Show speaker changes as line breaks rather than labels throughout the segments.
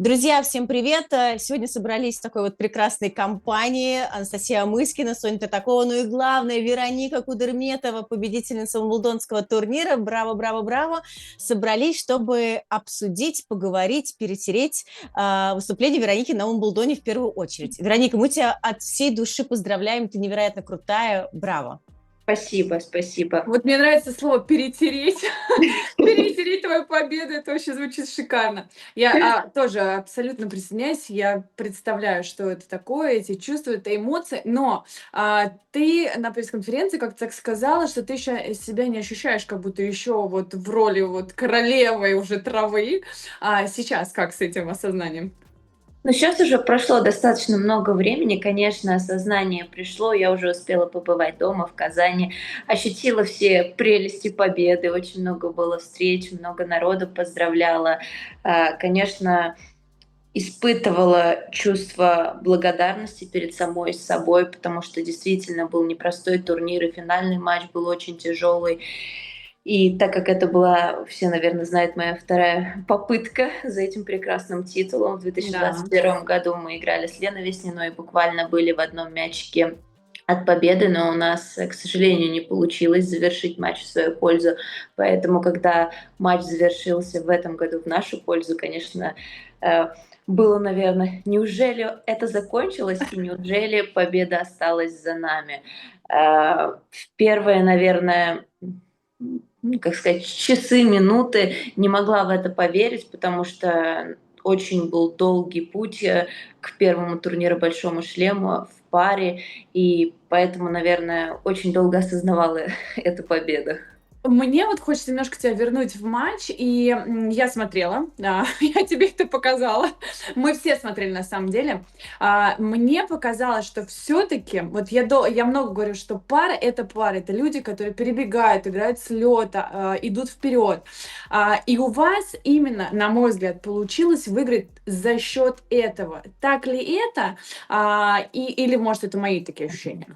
Друзья, всем привет! Сегодня собрались в такой вот прекрасной компании. Анастасия Амыскина, Соня Татакова, ну и главное, Вероника Кудерметова, победительница Уимблдонского турнира. Браво, браво, браво! Собрались, чтобы обсудить, поговорить, перетереть выступление Вероники на Уимблдоне в первую очередь. Вероника, мы тебя от всей души поздравляем, ты невероятно крутая, браво!
Спасибо, спасибо.
Вот мне нравится слово "перетереть". Перетереть твою победу — это вообще звучит шикарно. Я, тоже абсолютно присоединяюсь. Я представляю, что это такое, эти чувства, это эмоции. Но, ты на пресс-конференции как-то так сказала, что ты еще себя не ощущаешь, как будто еще вот в роли вот королевы уже травы. А сейчас как с этим осознанием?
Но сейчас уже прошло достаточно много времени, конечно, осознание пришло. Я уже успела побывать дома, в Казани, ощутила все прелести победы. Очень много было встреч, много народу поздравляла. Конечно, испытывала чувство благодарности перед самой собой, потому что действительно был непростой турнир, и финальный матч был очень тяжелый. И так как это была, все, наверное, знают, моя вторая попытка за этим прекрасным титулом. В
Да.
2021 году мы играли с Леной Весниной, буквально были в одном мячике от победы, но у нас, к сожалению, не получилось завершить матч в свою пользу. Поэтому, когда матч завершился в этом году в нашу пользу, конечно, э, было, наверное, неужели это закончилось и неужели победа осталась за нами? В первое, наверное, как сказать, часы, минуты не могла в это поверить, потому что очень был долгий путь к первому турниру «Большому шлему» в паре, и поэтому, наверное, очень долго осознавала эту победу.
Мне вот хочется немножко тебя вернуть в матч, и, я смотрела, я тебе это показала. Мы все смотрели на самом деле. Мне показалось, что все таки вот я много говорю, что пара — это люди, которые перебегают, играют с лёта, идут вперед. И у вас именно, на мой взгляд, получилось выиграть за счет этого. Так ли это? Или, может, это мои такие ощущения?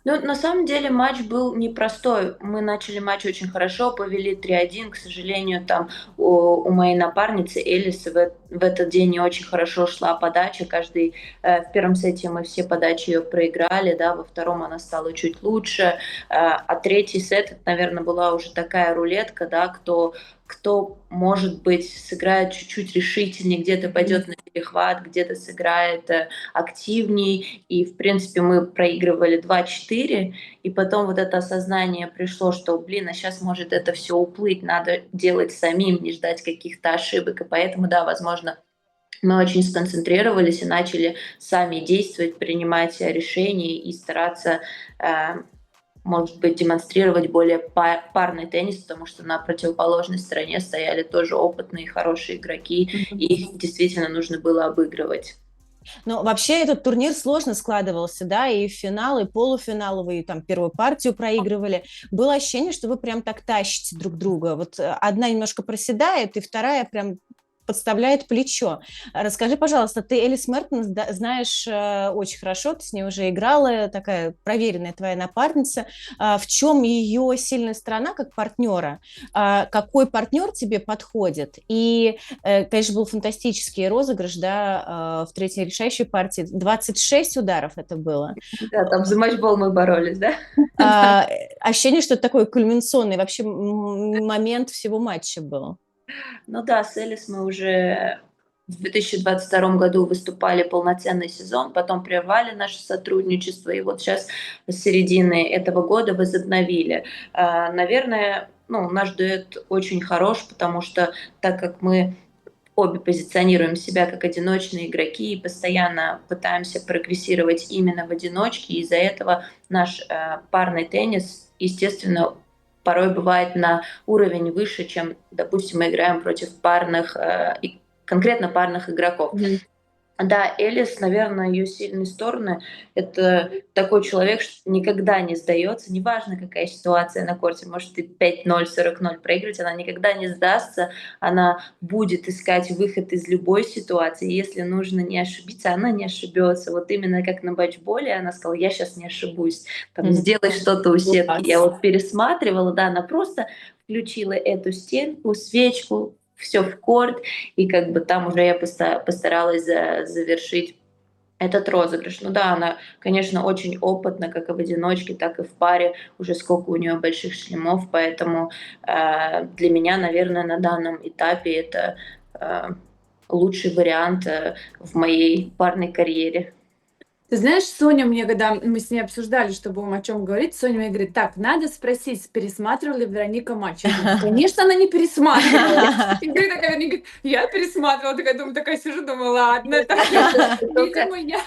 Ну, на самом деле матч был непростой. Мы начали матч очень хорошо, повели 3-1. К сожалению, там у моей напарницы Элис в этот день не очень хорошо шла подача. В первом сете мы все подачи ее проиграли, да, во втором она стала чуть лучше. А третий сет, это, наверное, была уже такая рулетка, да, кто, может быть, сыграет чуть-чуть решительнее, где-то пойдет на перехват, где-то сыграет активней. И, в принципе, мы проигрывали 2-4, и потом вот это осознание пришло, что, блин, а сейчас может это все уплыть, надо делать самим, не ждать каких-то ошибок. И поэтому, да, возможно, мы очень сконцентрировались и начали сами действовать, принимать решения и стараться, может быть, демонстрировать более парный теннис, потому что на противоположной стороне стояли тоже опытные, хорошие игроки, и их действительно нужно было обыгрывать.
Ну, вообще этот турнир сложно складывался, да, и финал, и полуфинал, вы там первую партию проигрывали. Было ощущение, что вы прям так тащите друг друга. Вот одна немножко проседает, и вторая прям подставляет плечо. Расскажи, пожалуйста, ты Элис Мертон знаешь очень хорошо, ты с ней уже играла, такая проверенная твоя напарница. В чем ее сильная сторона как партнера? Какой партнер тебе подходит? И, конечно, был фантастический розыгрыш, да, в третьей решающей партии. 26 ударов это было.
Да, там за матчбол мы боролись, да?
А, Ощущение, что это такой кульминационный вообще момент всего матча был.
Ну да, с Элис мы уже в 2022 году выступали полноценный сезон, потом прервали наше сотрудничество, и вот сейчас с середины этого года возобновили. Наверное, ну, наш дуэт очень хорош, потому что так как мы обе позиционируем себя как одиночные игроки и постоянно пытаемся прогрессировать именно в одиночке, из-за этого наш парный теннис, естественно, порой бывает на уровень выше, чем, допустим, мы играем против конкретно парных игроков. Да, Элис, наверное, ее сильные стороны — это такой человек, что никогда не сдается, неважно, какая ситуация на корте, может и 5-0, 40-0 проигрывать, она никогда не сдастся, она будет искать выход из любой ситуации, если нужно не ошибиться, она не ошибется. Вот именно как на бачболе она сказала: я сейчас не ошибусь, там, сделай что-то у сетки. Я
Класс.
вот пересматривала, да, она просто включила эту стенку, свечку, все в корт, и как бы там уже я постаралась завершить этот розыгрыш. Ну да, она, конечно, очень опытна, как и в одиночке, так и в паре. Уже сколько у нее больших шлемов, поэтому для меня, наверное, на данном этапе это э, лучший вариант в моей парной карьере.
Ты знаешь, Соня мне, когда мы с ней обсуждали, что будем о чем говорить, Соня мне говорит: так, надо спросить, пересматривала ли Вероника матч. Я говорю: конечно, она не пересматривала. И говорит, такая Вероника говорит: я пересматривала, такая думаю, такая сижу, думаю, ладно, так,
Только
видимо, я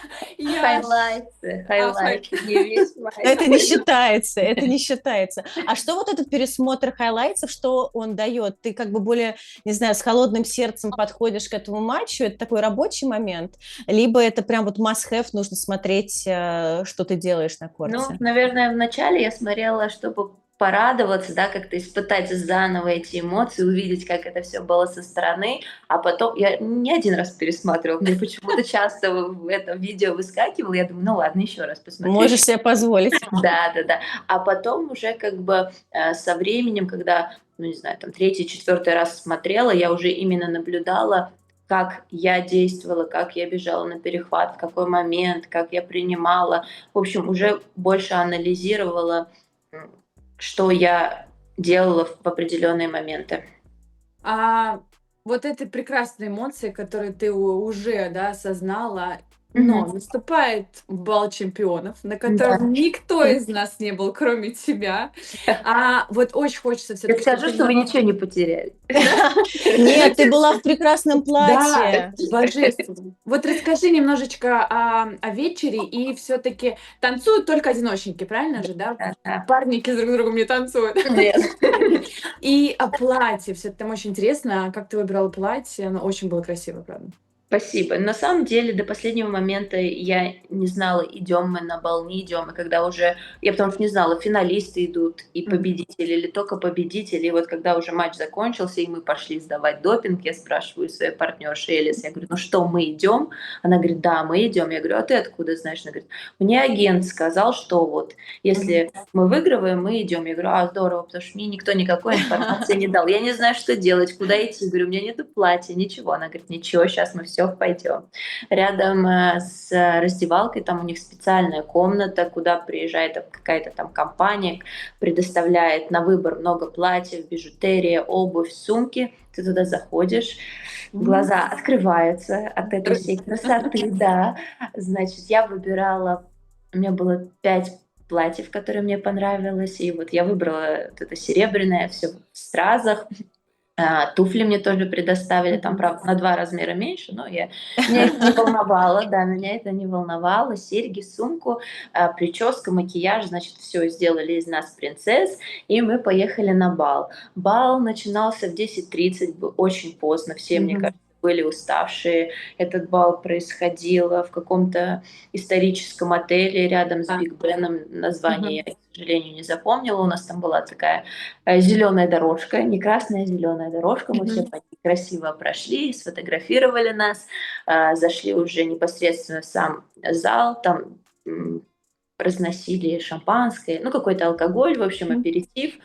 хайлайты,
хай-
хайлайты, не весь матч.
Это не считается, это не считается. А что вот этот пересмотр хайлайтсов, что он дает? Ты как бы более, не знаю, с холодным сердцем подходишь к этому матчу, это такой рабочий момент, либо это прям вот must-have, нужно смотреть, что ты делаешь на
Ну,
корте?
наверное, вначале я смотрела, чтобы порадоваться, да, как-то испытать заново эти эмоции, увидеть, как это все было со стороны, а потом я не один раз пересматривала, мне почему-то часто в этом видео выскакивало, я думаю, ну ладно, еще раз посмотрю.
Можешь себе позволить.
Да. А потом уже как бы со временем, когда, ну не знаю, там третий, четвертый раз смотрела, я уже именно наблюдала, как я действовала, как я бежала на перехват, в какой момент, как я принимала. В общем, уже больше анализировала, м, что я делала в определенные моменты.
А вот эти прекрасные эмоции, которые ты уже, да, осознала, но
Мгм.
наступает бал чемпионов, на
Да.
котором никто из нас не был, кроме тебя. А вот очень хочется
Я
все-таки, чтобы
скажу,
ты
что вы ничего не потеряли.
Нет, ты была в прекрасном
Да,
платье.
божественно. Вот расскажи немножечко о вечере, и все-таки танцуют только одиночники, правильно же, да?
Да.
Парники друг с другом не танцуют.
Нет.
И о платье, все там очень интересно, как ты выбирала платье, оно очень было красиво, правда.
Спасибо. На самом деле до последнего момента я не знала, идем мы на бал, не идем. И когда уже, я потому что не знала, финалисты идут и
Мгм.
победители, или только победители. И вот когда уже матч закончился, и мы пошли сдавать допинг, я спрашиваю своей партнерши Элис, я говорю, ну что, мы идем? Она говорит, да, мы идем. Я говорю, а ты откуда знаешь? Она говорит, мне агент сказал, что вот,
Мгм.
если мы выигрываем, мы идем. Я говорю, а, здорово, потому что мне никто никакой информации не дал. Я не знаю, что делать, куда идти. Говорю, у меня нету платья, ничего. Она говорит, ничего, сейчас мы все пойдем. Рядом с раздевалкой там у них специальная комната, куда приезжает какая-то там компания, предоставляет на выбор много платьев, бижутерия, обувь, сумки. Ты туда заходишь,
М.
глаза открываются от этой всей красоты, да. Значит, я выбирала, у меня было 5 платьев, которые мне понравилось, и вот я выбрала вот это серебряное, все в стразах. Туфли мне тоже предоставили, там,
Мгм.
правда, на 2 размера меньше, но меня это не волновало, да, меня это не волновало. Серьги, сумку, прическа, макияж, значит, все сделали из нас принцесс, и мы поехали на бал. Бал начинался в 10:30, был очень поздно, все, мне
Мгм.
кажется, были уставшие. Этот бал происходил в каком-то историческом отеле рядом с
Да.
Биг Беном. Название
Мгм.
я, к сожалению, не запомнила. У нас там была такая зеленая дорожка, не красная, зеленая дорожка. Мы все
Мгм.
по ней красиво прошли, сфотографировали нас, зашли уже непосредственно в сам зал, там разносили шампанское, ну какой-то алкоголь, в общем,
Мгм.
аперитив.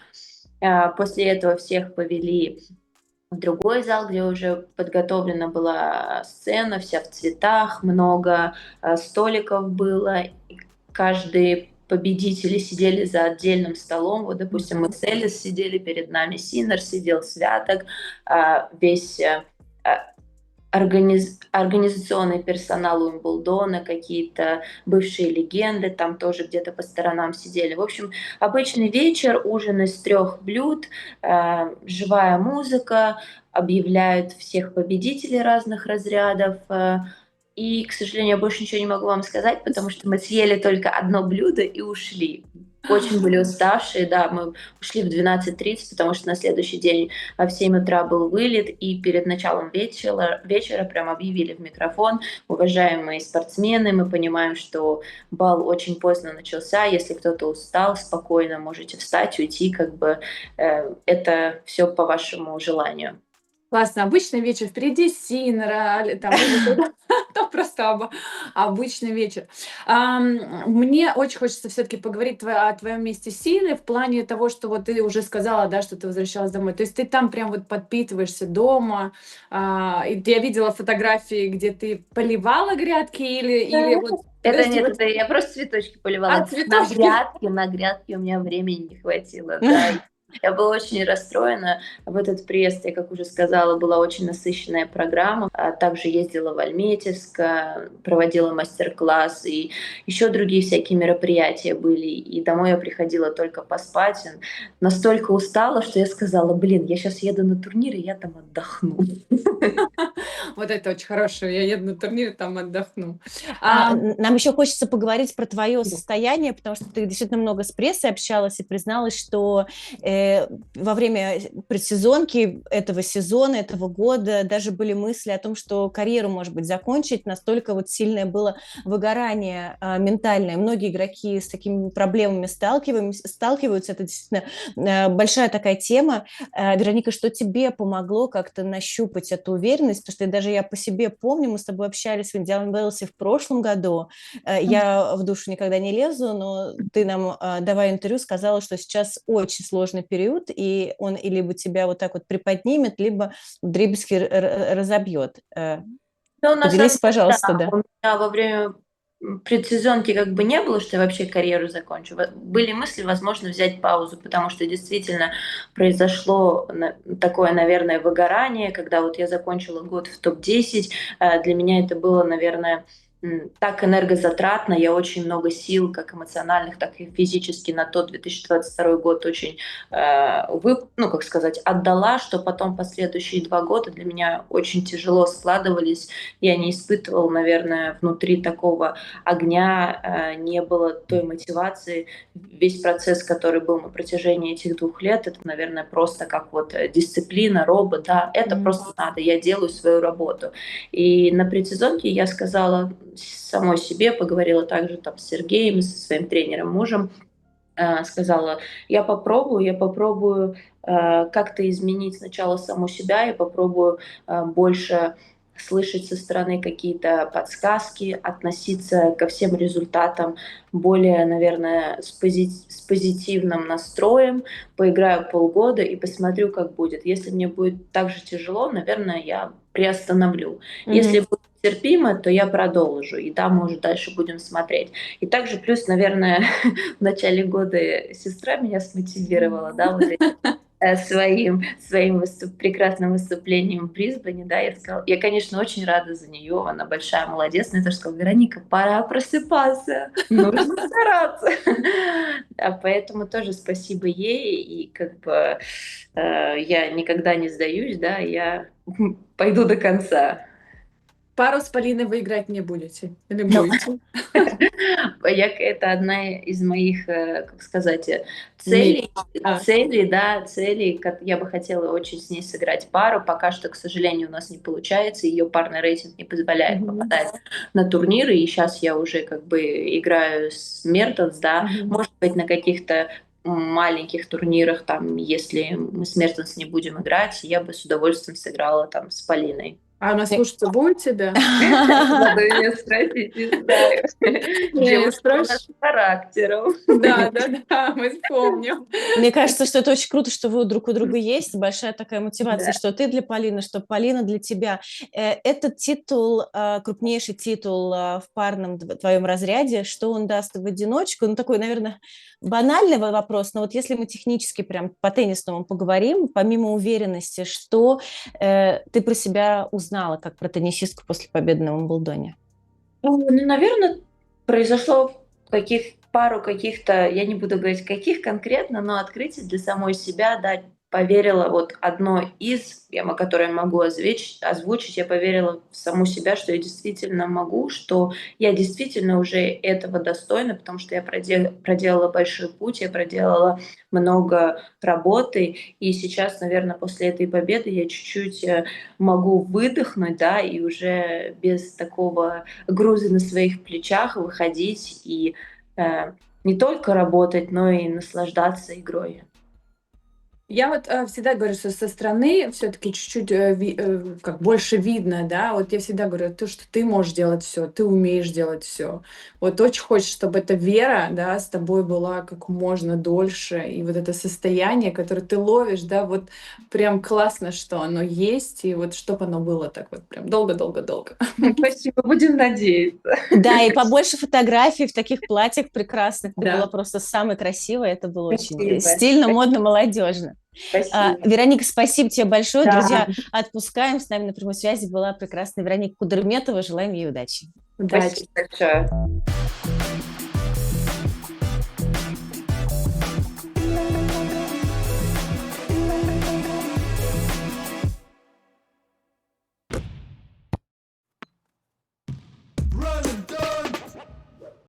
После этого всех повели в другой зал, где уже подготовлена была сцена, вся в цветах, много столиков было. И каждый победители сидели за отдельным столом. Вот, допустим, мы
Мгм.
с Элис сидели, перед нами Синер сидел, Святок, весь а, организационный персонал Уимблдона, какие-то бывшие легенды там тоже где-то по сторонам сидели. В общем, обычный вечер, ужин из 3 блюд, живая музыка, объявляют всех победителей разных разрядов. И, к сожалению, я больше ничего не могу вам сказать, потому что мы съели только одно блюдо и ушли. Очень были уставшие, да, мы ушли в 12:30, потому что на следующий день в 7 утра был вылет, и перед началом вечера прям объявили в микрофон: уважаемые спортсмены, мы понимаем, что бал очень поздно начался, если кто-то устал, спокойно можете встать, уйти, как бы это все по вашему желанию.
Классно. Обычный вечер, впереди Синера, там или там просто обычный вечер. Мне очень хочется все-таки поговорить о твоем месте силы в плане того, что вот ты уже сказала, да, что ты возвращалась домой. То есть ты там прям вот подпитываешься дома. И я видела фотографии, где ты поливала грядки или вот...
Это
Подожди,
нет,
вот...
это я просто цветочки поливала.
Цветочки.
На грядке у меня времени не хватило, да. Я была очень расстроена в этот приезд. Я, как уже сказала, была очень насыщенная программа. Также ездила в Альметьевск, проводила мастер-класс, и еще другие всякие мероприятия были. И домой я приходила только поспать. Настолько устала, что я сказала, блин, я сейчас еду на турнир, и я там отдохну.
Вот это очень хорошо. Я еду на турнир, там отдохну.
Нам еще хочется поговорить про твое состояние, потому что ты действительно много с прессой общалась и призналась, что во время предсезонки этого сезона, этого года даже были мысли о том, что карьеру, может быть, закончить. Настолько вот сильное было выгорание ментальное. Многие игроки с такими проблемами сталкиваются. Это действительно большая такая тема. Вероника, что тебе помогло как-то нащупать эту уверенность? Потому что даже я по себе помню, мы с тобой общались в Индиан Уэллсе в прошлом году. Я в душу никогда не лезу, но ты нам, давая интервью, сказала, что сейчас очень сложный период, и он и либо тебя вот так вот приподнимет, либо вдребезги разобьет.
Ну, на самом
Поделись,
деле,
пожалуйста,
да,
да.
у меня во время предсезонки как бы не было, что я вообще карьеру закончу. Были мысли, возможно, взять паузу, потому что действительно произошло такое, наверное, выгорание, когда вот я закончила год в топ-10. Для меня это было, наверное, так энергозатратно. Я очень много сил, как эмоциональных, так и физически, на тот 2022 год очень, ну, как сказать, отдала, что потом последующие 2 года для меня очень тяжело складывались. Я не испытывала, наверное, внутри такого огня, не было той мотивации. Весь процесс, который был на протяжении этих 2 лет, это, наверное, просто как вот дисциплина, робот, да, это просто надо, я делаю свою работу. И на предсезонке я сказала самой себе, поговорила также там с Сергеем, со своим тренером, мужем, сказала, я попробую как-то изменить сначала саму себя, я попробую больше слышать со стороны какие-то подсказки, относиться ко всем результатам более, наверное, с позитивным настроем, поиграю полгода и посмотрю, как будет. Если мне будет так же тяжело, наверное, я приостановлю. Если будет терпимо, то я продолжу, и там, может, дальше будем смотреть. И также плюс, наверное, в начале года сестра меня смотивировала, да, вот своим прекрасным выступлением в Брисбене, да, я, конечно, очень рада за нее, она большая молодец, но я тоже сказала, Вероника, пора просыпаться, нужно стараться. Поэтому тоже спасибо ей, и как бы я никогда не сдаюсь, да, я пойду до конца.
Пару с Полиной вы играть не будете? Или
Ну,
будете?
это одна из моих, как сказать, целей, как я бы хотела очень с ней сыграть пару. Пока что, к сожалению, у нас не получается, ее парный рейтинг не позволяет попадать на турниры, и сейчас я уже как бы играю с Мертенс, да, может быть, на каких-то маленьких турнирах, там, если мы с Мертенс не будем играть, я бы с удовольствием сыграла там с Полиной.
А она слушаться будет тебя?
Надо меня спросить, не знаю. Девушка с характером.
Да, мы вспомним.
Мне кажется, что это очень круто, что вы друг у друга есть. Большая такая мотивация,
Да.
что ты для Полины, что Полина для тебя. Этот титул, крупнейший титул в парном твоем разряде, что он даст в одиночку? Ну, такой, наверное, банальный вопрос, но вот если мы технически прям по теннисному поговорим, помимо уверенности, что ты про себя узнала, как про теннисистку после победы на Уимблдоне?
Ну, наверное, произошло пару каких-то, я не буду говорить, каких конкретно, но открытий для самой себя, да, поверила вот одно из, которое я могу озвучить, я поверила в саму себя, что я действительно могу, что я действительно уже этого достойна, потому что я проделала большой путь, я проделала много работы, и сейчас, наверное, после этой победы я чуть-чуть могу выдохнуть, да, и уже без такого груза на своих плечах выходить и не только работать, но и наслаждаться игрой.
Я вот всегда говорю, что со стороны все-таки чуть-чуть как больше видно, да. Вот я всегда говорю, то, что ты можешь делать все, ты умеешь делать все. Вот очень хочется, чтобы эта вера, да, с тобой была как можно дольше. И вот это состояние, которое ты ловишь, да, вот прям классно, что оно есть, и вот чтобы оно было так вот прям долго-долго-долго.
Спасибо, будем надеяться.
Да, и побольше фотографий в таких платьях прекрасных. Ты была
Да,
просто самой красивой. Это было очень
Спасибо.
стильно, модно, молодежно.
Спасибо.
Вероника, спасибо тебе большое.
да,
Друзья, отпускаем. С нами на прямой связи была прекрасная Вероника Кудерметова. Желаем ей удачи.
удачи.
Спасибо большое.